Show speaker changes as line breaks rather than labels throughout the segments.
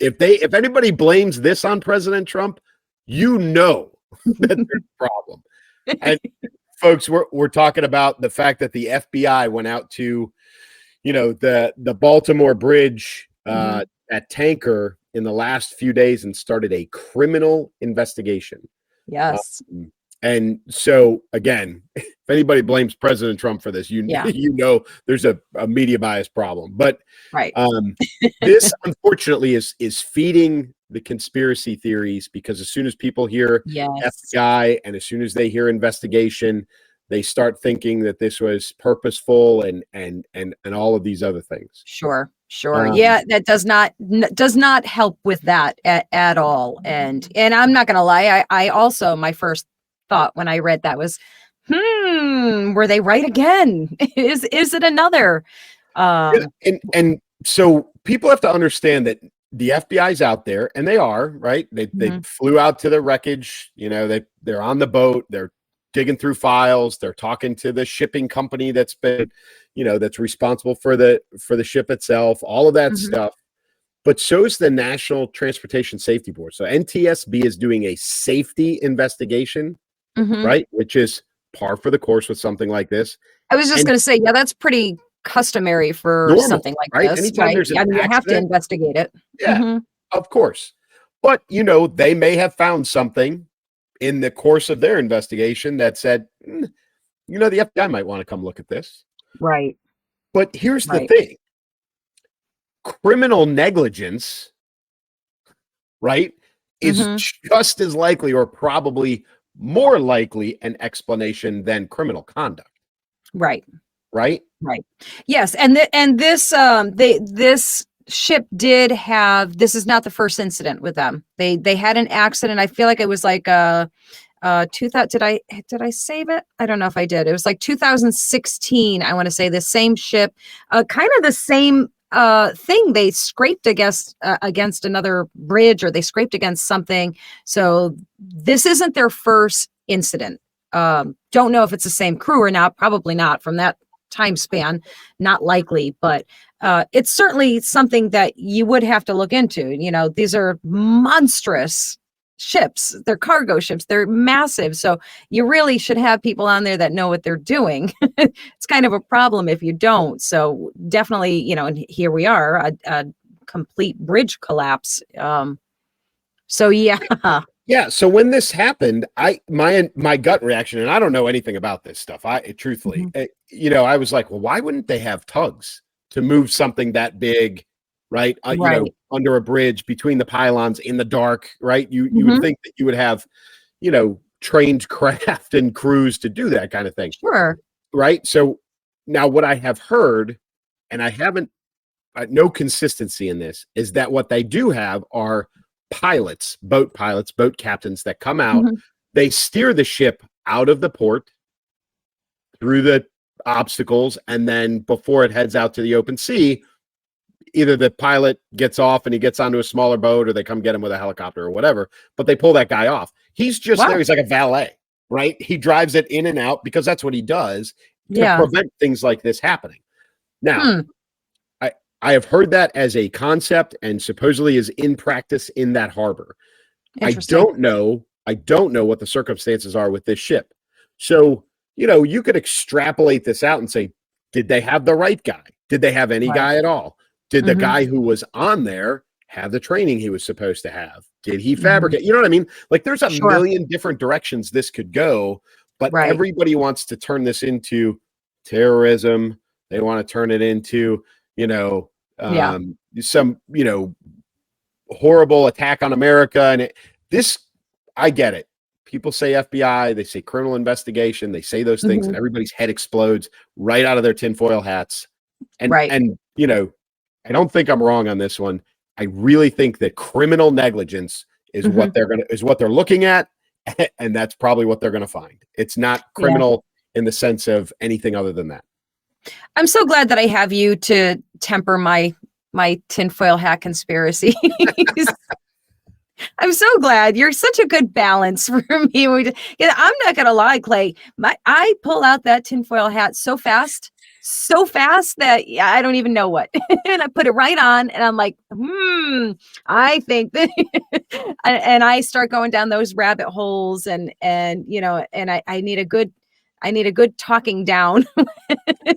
if anybody blames this on President Trump, you know that there's a problem. And folks, we're talking about the fact that the FBI went out to, the Baltimore bridge at Tanker in the last few days and started a criminal investigation.
Yes.
And so, again, if anybody blames President Trump for this, you know there's a media bias problem. But this, unfortunately, is feeding the conspiracy theories, because as soon as people hear FBI and as soon as they hear investigation, they start thinking that this was purposeful and all of these other things.
Sure. That does not help with that at all. And I'm not going to lie. I also, my first thought when I read that was, were they right again? Is it another?
And so people have to understand that the FBI's out there, and they are, right? They flew out to the wreckage. They're on the boat. They're digging through files. They're talking to the shipping company that's been, that's responsible for the ship itself, all of that stuff. But so is the National Transportation Safety Board. So NTSB is doing a safety investigation, right? Which is par for the course with something like this.
I was just going to say, that's pretty customary for normal, something like this.
Anytime there's an accident,
you have to investigate it.
Yeah, of course. But, they may have found something in the course of their investigation that said, the FBI might want to come look at this.
Right.
But here's the thing. Criminal negligence, right, is just as likely, or probably more likely, an explanation than criminal conduct.
Right.
Yes.
And this ship did have, this is not the first incident with them. They had an accident. I feel like it was like did I save it? I don't know if I did. It was like 2016. I want to say the same ship, kind of the same thing. They scraped against another bridge, or they scraped against something. So this isn't their first incident. Don't know if it's the same crew or not. Probably not from that time span. Not likely, but it's certainly something that you would have to look into. These are monstrous ships. They're cargo ships. They're massive. So you really should have people on there that know what they're doing. It's kind of a problem if you don't. So definitely, and here we are, a complete bridge collapse. So yeah.
Yeah. So when this happened, my gut reaction, and I don't know anything about this stuff. Truthfully, I was like, well, why wouldn't they have tugs to move something that big, right? Under a bridge between the pylons in the dark, right? You would think that you would have, trained craft and crews to do that kind of thing.
Sure.
Right. So now what I have heard, and I haven't, no consistency in this, is that what they do have are pilots, boat captains that come out. They steer the ship out of the port through the obstacles, and then before it heads out to the open sea, either the pilot gets off and he gets onto a smaller boat, or they come get him with a helicopter or whatever, but they pull that guy off. He's just there. He's like a valet, right? He drives it in and out because that's what he does to prevent things like this happening. Now, I have heard that as a concept, and supposedly is in practice in that harbor. I don't know what the circumstances are with this ship. So, you could extrapolate this out and say, did they have the right guy? Did they have any guy at all? Did the guy who was on there have the training he was supposed to have? Did he fabricate? You know what I mean? Like, there's a million different directions this could go, but everybody wants to turn this into terrorism. They want to turn it into, some, horrible attack on America. And I get it. People say FBI, they say criminal investigation, they say those things, and everybody's head explodes right out of their tinfoil hats. And I don't think I'm wrong on this one. I really think that criminal negligence is what they're looking at, and that's probably what they're going to find. It's not criminal in the sense of anything other than that.
I'm so glad that I have you to temper my tinfoil hat conspiracy. I'm so glad. You're such a good balance for me. I'm not going to lie, Clay. I pull out that tinfoil hat so fast so fast that I don't even know what. And I put it right on and I'm like, I think that and I start going down those rabbit holes and I need a good talking down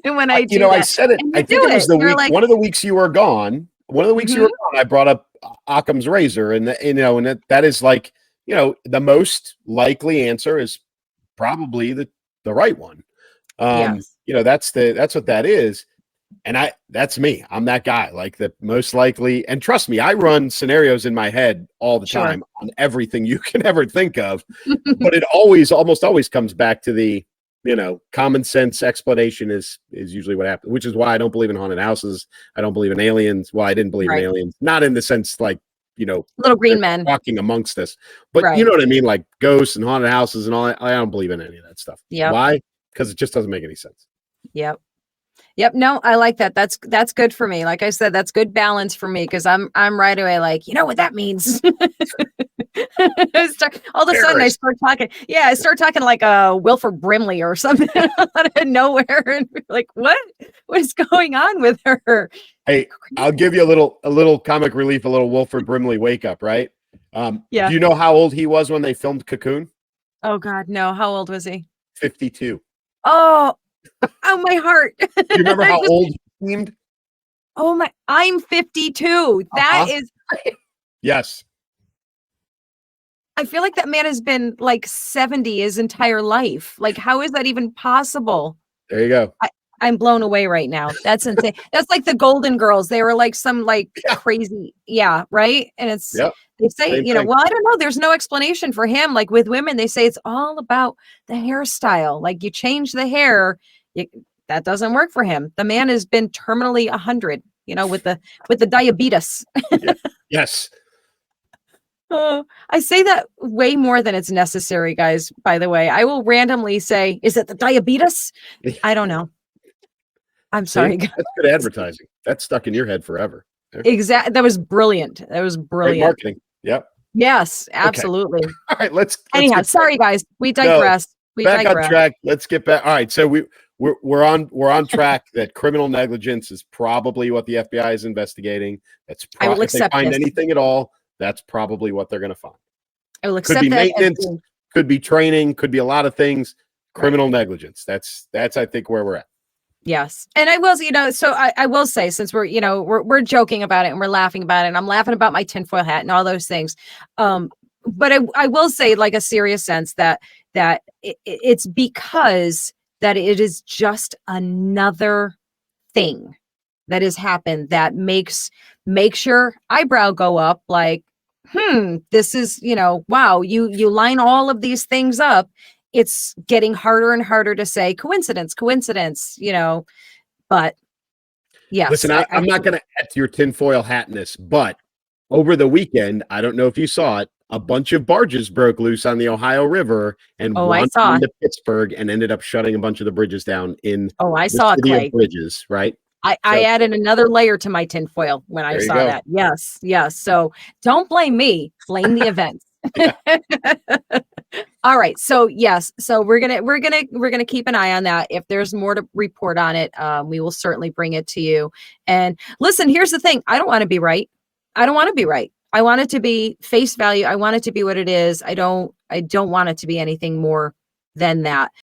when I do
I
that.
said it.
And
I
you
think
do
it was
it.
the
You're
week,
like,
one of the weeks you were gone. One of the weeks you were gone, I brought up Occam's razor, and that is like, the most likely answer is probably the right one.
yes,
That's what that is. And that's me. I'm that guy, like the most likely. And trust me, I run scenarios in my head all the
sure.
time on everything you can ever think of. But it almost always comes back to the, common sense explanation is usually what happens, which is why I don't believe in haunted houses. I don't believe in aliens. Well, I didn't believe in
Right.
aliens, not in the sense like,
Little green
they're
men.
walking amongst us, but you
Right.
know what I mean? Like ghosts and haunted houses and all that. I don't believe in any of that stuff.
Yep.
Why? Because it just doesn't make any sense.
Yep. Yep. No, I like that. That's good for me. Like I said, that's good balance for me because I'm right away like, you know what that means. All of a sudden I start talking. Yeah, I start talking like Wilford Brimley or something out of nowhere, and like, what is going on with her?
Hey, I'll give you a little comic relief, a little Wilford Brimley wake up, right?
Yeah.
Do you know how old he was when they filmed Cocoon?
Oh God, no. How old was he?
52.
Oh, my heart.
Do you remember how
Just-
old he seemed?
oh my, I'm 52. That is,
Yes.
I feel like that man has been like 70 his entire life. Like, how is that even possible?
There you go.
I'm blown away right now. That's insane. That's like the Golden Girls. They were like some like
Yeah.
crazy, yeah, right? And it's
Yep.
they say,
Same thing.
well, I don't know. There's no explanation for him. Like with women, they say it's all about the hairstyle. Like you change the hair, that doesn't work for him. The man has been terminally 100, with the diabetes.
Yes.
I say that way more than it's necessary, guys. By the way, I will randomly say, "Is it the diabetes?" I don't know. I'm sorry, guys.
That's good advertising. That's stuck in your head forever.
Exactly. That was brilliant. That was
Great
brilliant.
marketing. Yep.
Yes, absolutely.
All right. Let's
Anyhow,
get
sorry, guys. We digress.
back on track. Let's get back. All right. So we're on track that criminal negligence is probably what the FBI is investigating. That's
I will
if they
accept
find
this.
anything at all, that's probably what they're going to find.
I will
Could
accept
be
that.
maintenance, could be training, could be a lot of things. Criminal negligence. That's I think where we're at.
Yes. And I will, so I will say, since we're joking about it and we're laughing about it, and I'm laughing about my tinfoil hat and all those things. But I will say, like, a serious sense that it's because that it is just another thing that has happened that makes your eyebrow go up like, this is, wow, you line all of these things up. It's getting harder and harder to say coincidence, but yes.
Listen, I'm not going to add to your tinfoil hatness, but over the weekend, I don't know if you saw it, a bunch of barges broke loose on the Ohio River and
I saw
into Pittsburgh and ended up shutting a bunch of the bridges down in
I
the
saw it,
city
Clay.
of Bridges, right?
I added another layer to my tinfoil when I saw that. Yes. So don't blame me, blame the events. All right. So yes. So we're gonna keep an eye on that. If there's more to report on it, we will certainly bring it to you. And listen, here's the thing. I don't want to be right. I don't want to be right. I want it to be face value. I want it to be what it is. I don't want it to be anything more than that.